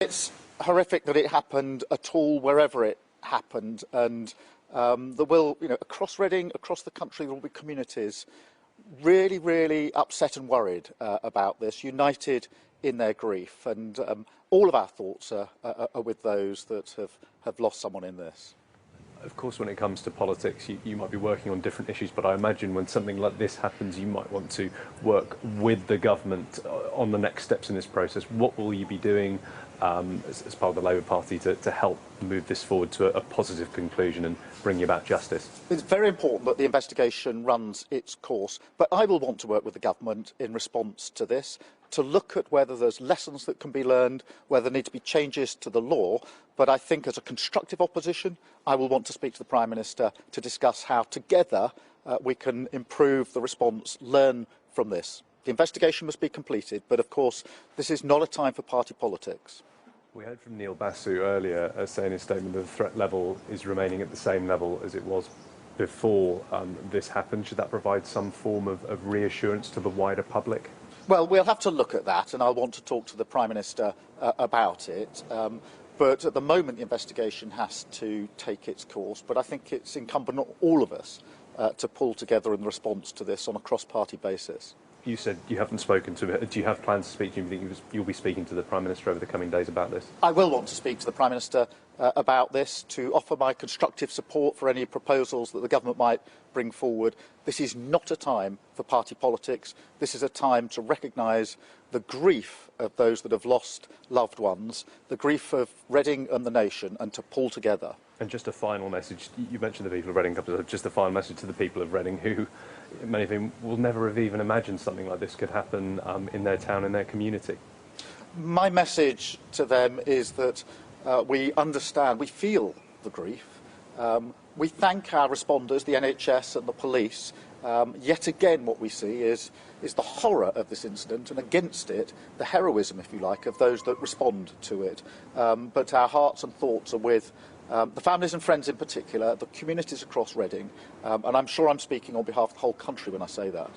It's horrific that it happened at all, wherever it happened, and there will, across Reading, across the country, there will be communities really, really upset and worried about this, united in their grief, and all of our thoughts are with those that have lost someone in this. Of course, when it comes to politics, you might be working on different issues, but I imagine when something like this happens, you might want to work with the government on the next steps in this process. What will you be doing as part of the Labour Party to help move this forward to a positive conclusion and bring about justice? It's very important that the investigation runs its course, but I will want to work with the government in response to this, to look at whether there's lessons that can be learned, whether there need to be changes to the law. But I think as a constructive opposition, I will want to speak to the Prime Minister to discuss how together we can improve the response, learn from this. The investigation must be completed, but of course this is not a time for party politics. We heard from Neil Basu earlier saying in his statement that the threat level is remaining at the same level as it was before this happened. Should that provide some form of reassurance to the wider public? Well, we'll have to look at that, and I'll want to talk to the Prime Minister about it. But at the moment, the investigation has to take its course. But I think it's incumbent on all of us to pull together in response to this on a cross-party basis. You said you haven't spoken to him. Do you have plans to speak to him? Do you think you'll be speaking to the Prime Minister over the coming days about this? I will want to speak to the Prime Minister about this, to offer my constructive support for any proposals that the government might bring forward. This is not a time for party politics. This is a time to recognise the grief of those that have lost loved ones, the grief of Reading and the nation, and to pull together. And just a final message. You mentioned the people of Reading, just a final message to the people of Reading who, many of them, will never have even imagined something like this could happen in their town, in their community. My message to them is that we understand, we feel the grief. We thank our responders, the NHS and the police. Yet again, what we see is the horror of this incident, and against it, the heroism, if you like, of those that respond to it. But our hearts and thoughts are with the families and friends in particular, the communities across Reading, and I'm sure I'm speaking on behalf of the whole country when I say that.